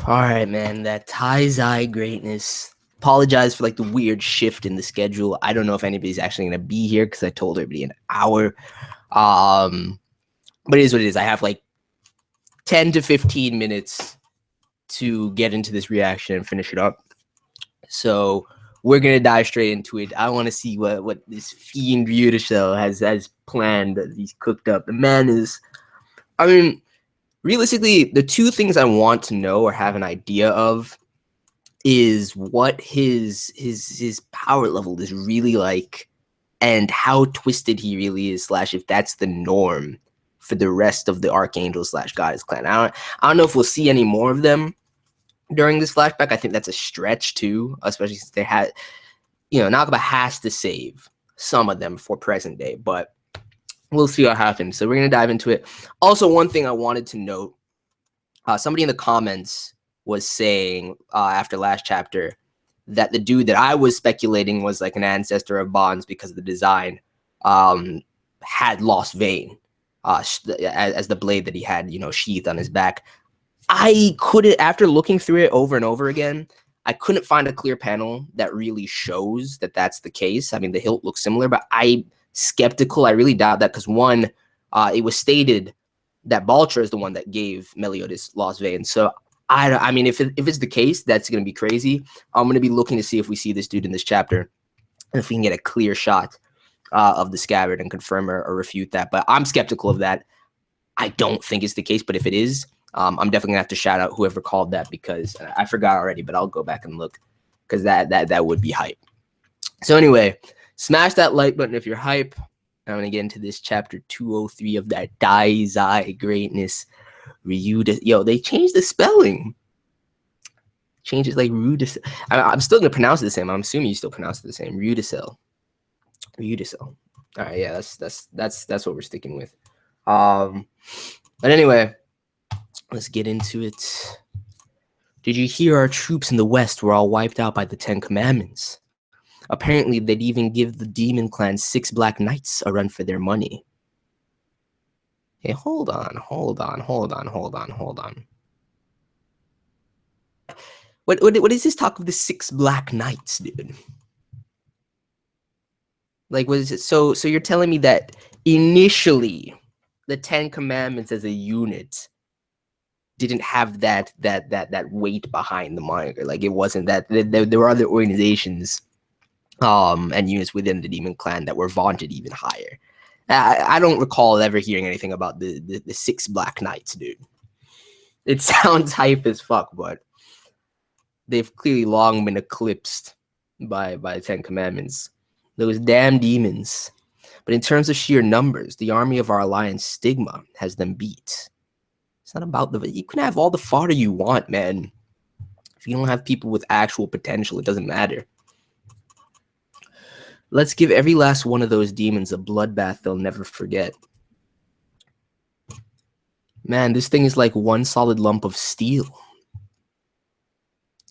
All right, man. That Taizai greatness. Apologize for like the weird shift in the schedule. I don't know if anybody's actually gonna be here because I told everybody an hour. But it is what it is. I have like 10 to 15 minutes to get into this reaction and finish it up. So we're gonna dive straight into it. I want to see what this fiend RYUDOSHERU has planned, that he's cooked up. The man is, I mean, realistically, the two things I want to know or have an idea of is what his power level is really like, and how twisted he really is, slash if that's the norm for the rest of the Archangel slash Goddess clan. I don't know if we'll see any more of them during this flashback. I think that's a stretch too, especially since they had, Nakaba has to save some of them for present day, but we'll see what happens. So we're going to dive into it. Also, one thing I wanted to note, somebody in the comments was saying after last chapter that the dude that I was speculating was like an ancestor of Bonds because of the design had lost vein as the blade that he had, sheathed on his back. I couldn't, after looking through it over and over again, I couldn't find a clear panel that really shows that that's the case. I mean, the hilt looks similar, but I'm skeptical. I really doubt that because one, it was stated that Baltra is the one that gave Meliodas lost vein. So I mean, if it's the case, that's going to be crazy. I'm going to be looking to see if we see this dude in this chapter, and if we can get a clear shot of the scabbard and confirm or refute that. But I'm skeptical of that. I don't think it's the case, but if it is, I'm definitely gonna have to shout out whoever called that, because I forgot already, but I'll go back and look, because that would be hype. So anyway, smash that like button if you're hype. I'm gonna get into this chapter 203 of that Taizai greatness. Yo, they changed the spelling. Change it like RYUDOSHERU. I'm still gonna pronounce it the same. I'm assuming you still pronounce it the same. RYUDOSHERU. All right, yeah, that's what we're sticking with. But anyway, let's get into it. Did you hear our troops in the west were all wiped out by the 10 commandments? Apparently, they'd even give the demon clan 6 black knights a run for their money. Hey, hold on. What is this talk of the 6 black knights, dude? Like, what is it? So you're telling me that initially the 10 commandments as a unit didn't have that weight behind the moniker? Like, it wasn't that there were other organizations and units within the demon clan that were vaunted even higher. I don't recall ever hearing anything about the 6 black knights, dude. It sounds hype as fuck, but they've clearly long been eclipsed by 10 commandments. Those damn demons. But in terms of sheer numbers, the army of our alliance Stigma has them beat. It's not about you can have all the fodder you want, man. If you don't have people with actual potential, it doesn't matter. Let's give every last one of those demons a bloodbath they'll never forget. Man, this thing is like one solid lump of steel.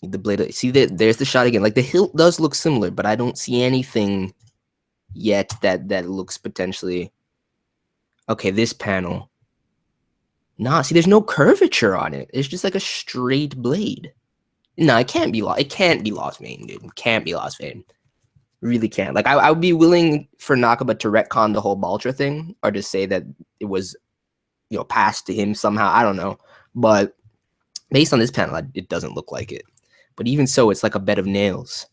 The blade, see that there's the shot again. Like, the hilt does look similar, but I don't see anything yet that looks potentially okay. This panel, nah, see, there's no curvature on it. It's just like a straight blade. No, it can't be lost vein, dude. It can't be lost vein. Really can't. Like, I would be willing for Nakaba to retcon the whole Baltra thing, or to say that it was, passed to him somehow. I don't know, but based on this panel, it doesn't look like it. But even so, it's like a bed of nails.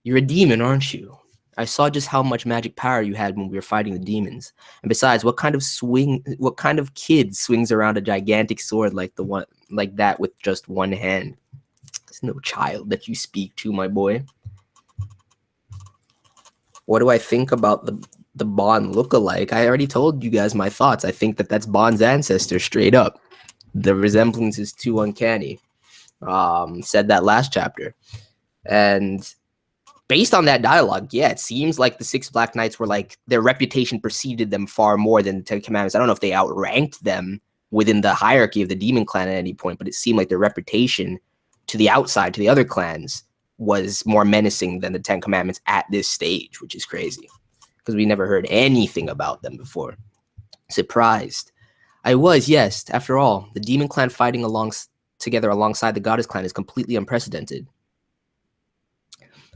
You're a demon, aren't you? I saw just how much magic power you had when we were fighting the demons. And besides, what kind of kid swings around a gigantic sword like that with just one hand? There's no child that you speak to, my boy. What do I think about the Bond look-alike? I already told you guys my thoughts. I think that's Bond's ancestor, straight up. The resemblance is too uncanny. Said that last chapter. And based on that dialogue, yeah, it seems like the 6 Black Knights were like, their reputation preceded them far more than the 10 Commandments. I don't know if they outranked them within the hierarchy of the Demon Clan at any point, but it seemed like their reputation to the outside, to the other clans, was more menacing than the 10 Commandments at this stage, which is crazy, because we never heard anything about them before. Surprised. I was, yes. After all, the Demon Clan fighting alongside together alongside the Goddess Clan is completely unprecedented.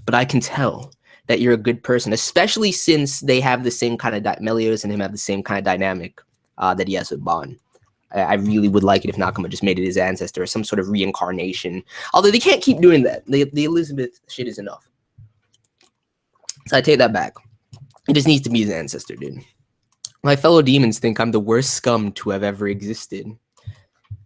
But I can tell that you're a good person, especially since they have the same kind of Meliodas and him have the same kind of dynamic that he has with Bon. I really would like it if Nakama just made it his ancestor or some sort of reincarnation. Although they can't keep doing that. The Elizabeth shit is enough. So I take that back. It just needs to be his ancestor, dude. My fellow demons think I'm the worst scum to have ever existed.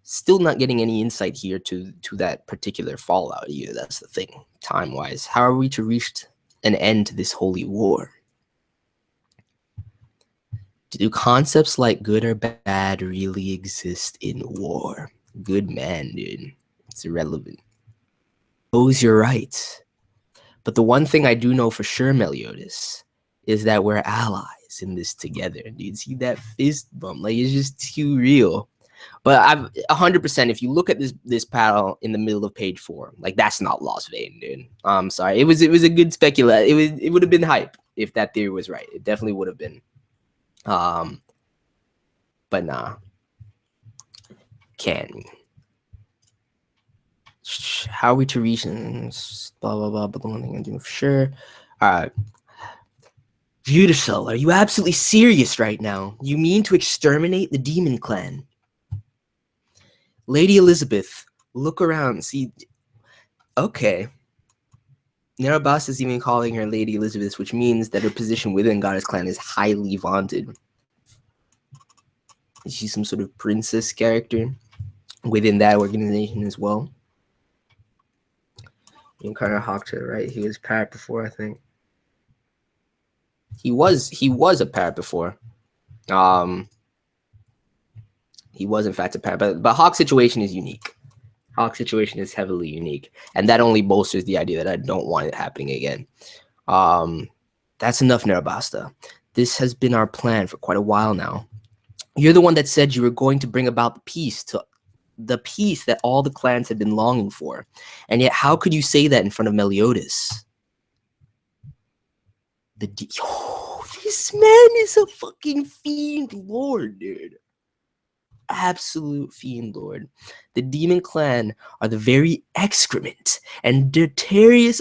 Still not getting any insight here to that particular fallout either. That's the thing, time-wise. How are we to reach an end to this holy war? Do concepts like good or bad really exist in war? Good man, dude. It's irrelevant. Suppose you're right. But the one thing I do know for sure, Meliodas, is that we're allies in this together. Dude, see that fist bump? Like, it's just too real. But I've 100%. If you look at this panel in the middle of page 4, like that's not Lost Vein, dude. I'm sorry. It was a good speculation. It would have been hype if that theory was right. It definitely would have been. But nah. Can we? How are we to reach? Blah blah blah. But the one thing I do for sure. All right. RYUDOSHERU, are you absolutely serious right now? You mean to exterminate the demon clan? Lady Elizabeth, look around. See, okay. Narabas is even calling her Lady Elizabeth, which means that her position within Goddess Clan is highly vaunted. Is she some sort of princess character within that organization as well? You kind of hawked her, right? He was parrot before, I think. He was a parrot before. He was in fact a parrot, but Hawk's situation is unique. Hawk's situation is heavily unique, and that only bolsters the idea that I don't want it happening again. That's enough, Narabasta. This has been our plan for quite a while now. You're the one that said you were going to bring about the peace that all the clans had been longing for, and yet how could you say that in front of Meliodas? This man is a fucking fiend lord, dude. Absolute fiend lord. The demon clan are the very excrement and detritus.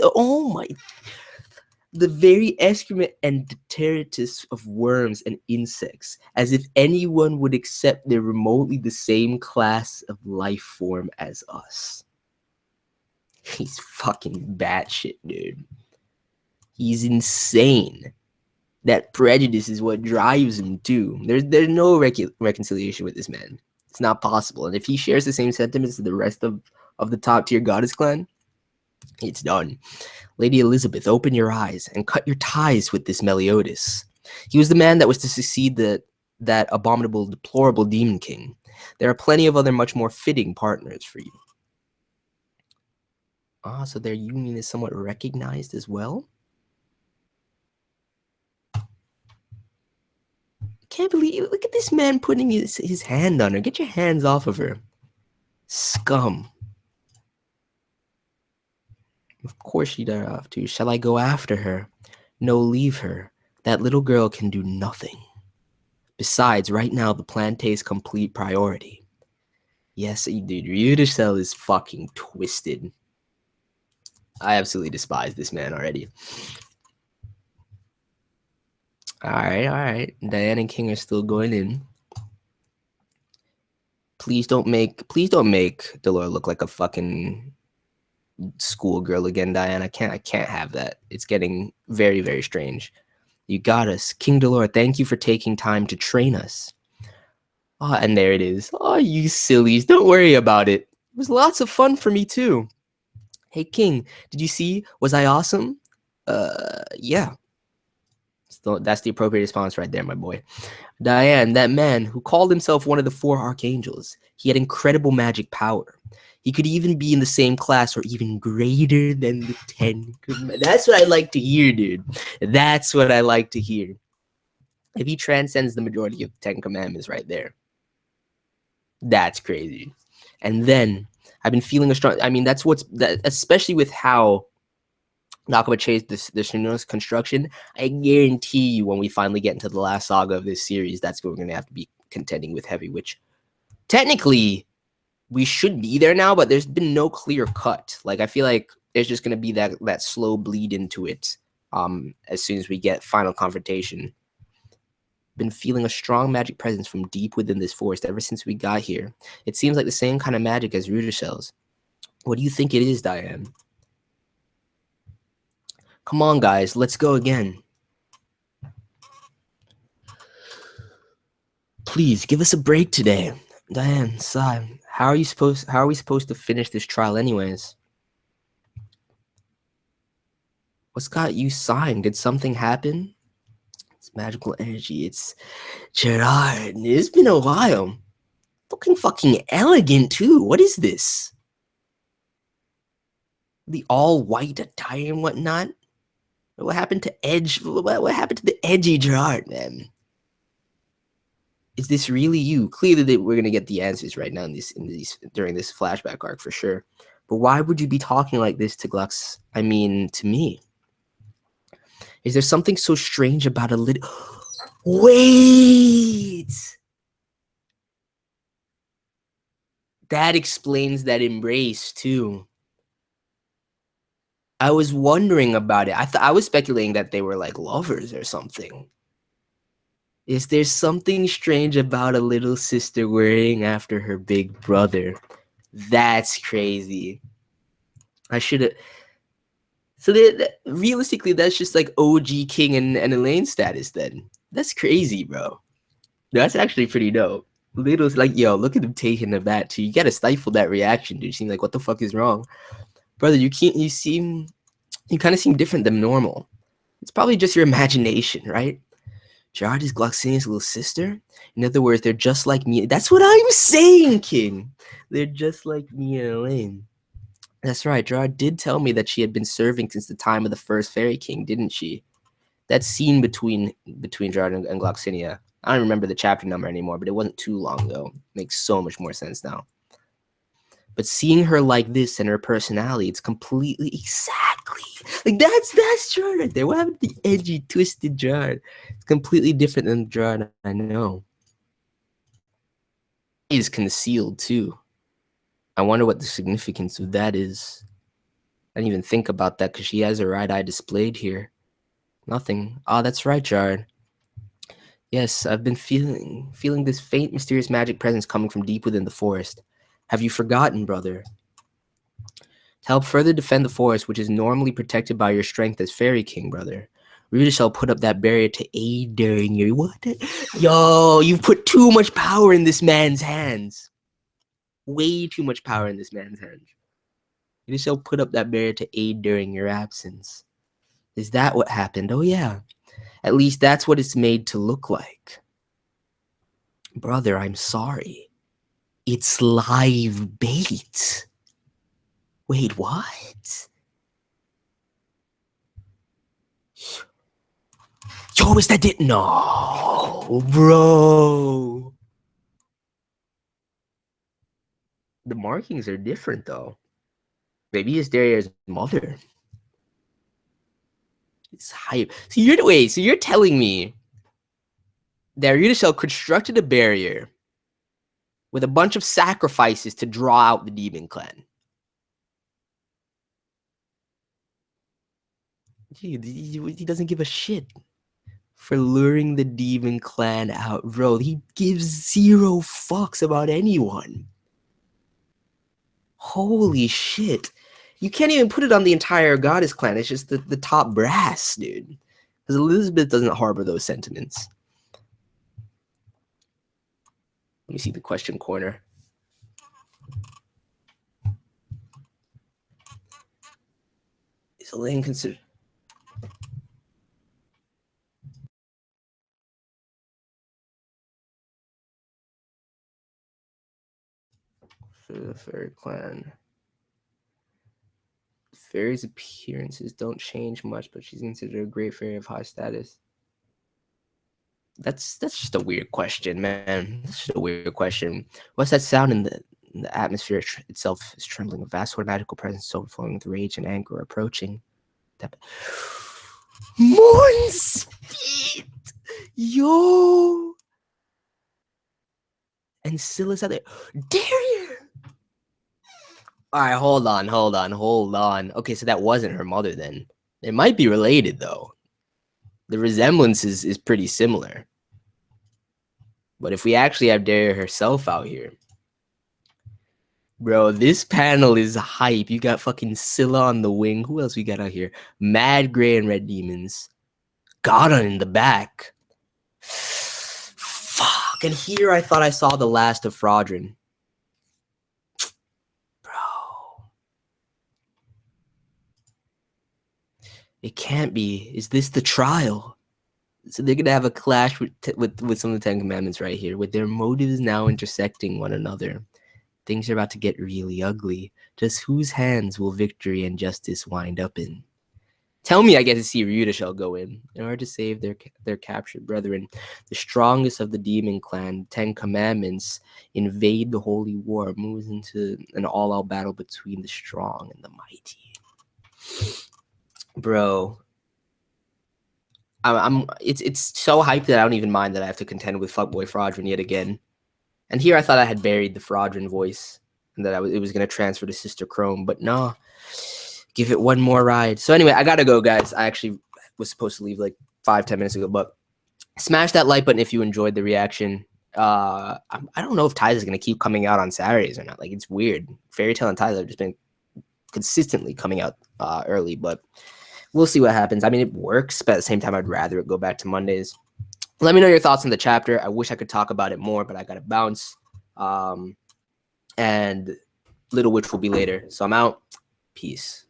The very excrement and detritus of worms and insects, as if anyone would accept they're remotely the same class of life form as us. He's fucking batshit, dude. He's insane. That prejudice is what drives him too. There's no reconciliation with this man. It's not possible. And if he shares the same sentiments as the rest of the top tier Goddess Clan, it's done. Lady Elizabeth, open your eyes and cut your ties with this Meliodas. He was the man that was to succeed that abominable, deplorable demon king. There are plenty of other much more fitting partners for you. So their union is somewhat recognized as well? Can't believe it. Look at this man putting his hand on her. Get your hands off of her. Scum. Of course she'd have to. Shall I go after her? No, leave her. That little girl can do nothing. Besides, right now the plan takes complete priority. Yes, dude, RYUDOSHERU is fucking twisted. I absolutely despise this man already. All right. Diane and King are still going in. Please don't make Delora look like a fucking schoolgirl again, Diane. I can't have that. It's getting very, very strange. You got us. King Delora, thank you for taking time to train us. And there it is. You sillies. Don't worry about it. It was lots of fun for me too. Hey, King, did you see? Was I awesome? Yeah. So that's the appropriate response right there, my boy. Diane, that man who called himself one of the 4 archangels, he had incredible magic power. He could even be in the same class or even greater than the 10 commandments. That's what I like to hear, dude. That's what I like to hear. If he transcends the majority of the 10 commandments right there, that's crazy. And then I've been feeling a strong, especially with how Nakama changed the Shino's construction, I guarantee you when we finally get into the last saga of this series, that's what we're going to have to be contending with heavy, which technically we should be there now, but there's been no clear cut. Like, I feel like there's just gonna be that slow bleed into it. As soon as we get final confrontation. Been feeling a strong magic presence from deep within this forest ever since we got here. It seems like the same kind of magic as RYUDOSHERU's. What do you think it is, Diane? Come on, guys, let's go again. Please give us a break today. Diane, Sai, how are we supposed to finish this trial anyways? What's got you sighing? Did something happen? It's magical energy. It's Gerard. It's been a while. Looking fucking elegant too. What is this? The all white attire and whatnot? What happened to what happened to the edgy Gerard, man? Is this really you? Clearly we're gonna get the answers right now during this flashback arc for sure. But why would you be talking like this to to me? Is there something so strange about a little... Wait! That explains that embrace too. I was wondering about it. I was speculating that they were like lovers or something. Is there something strange about a little sister worrying after her big brother? That's crazy. I should have... So realistically, that's just like OG King and Elaine status then. That's crazy, bro. That's actually pretty dope. Little's like, yo, look at him taking the bat too. You gotta stifle that reaction, dude. You seem like, what the fuck is wrong? Brother, you kind of seem different than normal. It's probably just your imagination, right? Gerard is Gloxinia's little sister? In other words, they're just like me. That's what I'm saying, King. They're just like me and Elaine. That's right. Gerard did tell me that she had been serving since the time of the first Fairy King, didn't she? That scene between Gerard and Gloxinia. I don't remember the chapter number anymore, but it wasn't too long ago. Makes so much more sense now. But seeing her like this and her personality, it's completely exactly like that's Gerard right there. What happened to the edgy, twisted Gerard? It's completely different than the Gerard I know. He is concealed too. I wonder what the significance of that is. I didn't even think about that because she has her right eye displayed here. Nothing. Oh, that's right, Gerard. Yes, I've been feeling this faint, mysterious magic presence coming from deep within the forest. Have you forgotten, brother? To help further defend the forest, which is normally protected by your strength as Fairy King, brother, RYUDOSHERU put up that barrier to aid during your... What? Yo, you've put too much power in this man's hands. Way too much power in this man's hands. RYUDOSHERU put up that barrier to aid during your absence. Is that what happened? Oh, yeah. At least that's what it's made to look like. Brother, I'm sorry. It's live bait. Wait, what? Yo, is that it? No, bro. The markings are different, though. Maybe it's Daria's mother. It's hype. So you're telling me that RYUDOSHERU constructed a barrier with a bunch of sacrifices to draw out the demon clan. Dude, he doesn't give a shit for luring the demon clan out, bro. He gives zero fucks about anyone. Holy shit. You can't even put it on the entire goddess clan. It's just the top brass, dude. Because Elizabeth doesn't harbor those sentiments. Let me see the question corner. Is Elaine considered... For the fairy clan. Fairy's appearances don't change much, but she's considered a great fairy of high status. That's just a weird question, man. That's just a weird question. What's that sound in the atmosphere itself is trembling, a vast sort of magical presence overflowing with rage and anger approaching. Moon speed! Yo! And Scylla's out there. Daria! All right, hold on. Okay, so that wasn't her mother then. It might be related though. The resemblance is pretty similar. But if we actually have Daria herself out here, bro, this panel is hype. You got fucking Scylla on the wing. Who else we got out here? Mad Gray and Red Demons. Godon in the back. Fuck. And here I thought I saw the last of Fraudrin. Bro. It can't be. Is this the trial? So they're gonna have a clash with some of the Ten Commandments right here, with their motives now intersecting one another. Things are about to get really ugly. Just whose hands will victory and justice wind up in? Tell me I get to see RYUDOSHERU go in order to save their captured brethren. The strongest of the demon clan, 10 Commandments, invade the holy war, moves into an all-out battle between the strong and the mighty. Bro. It's so hyped that I don't even mind that I have to contend with fuckboy Fraudrin yet again. And here I thought I had buried the Fraudrin voice and that it was going to transfer to Sister Chrome, but no. Give it one more ride. So anyway, I got to go, guys. I actually was supposed to leave like 5-10 minutes ago, but smash that like button if you enjoyed the reaction. I don't know if Taizai is going to keep coming out on Saturdays or not. Like, it's weird. Fairy Tail and Taizai have just been consistently coming out early, but we'll see what happens. I mean, it works, but at the same time, I'd rather it go back to Mondays. Let me know your thoughts on the chapter. I wish I could talk about it more, but I got to bounce. And Little Witch will be later. So I'm out. Peace.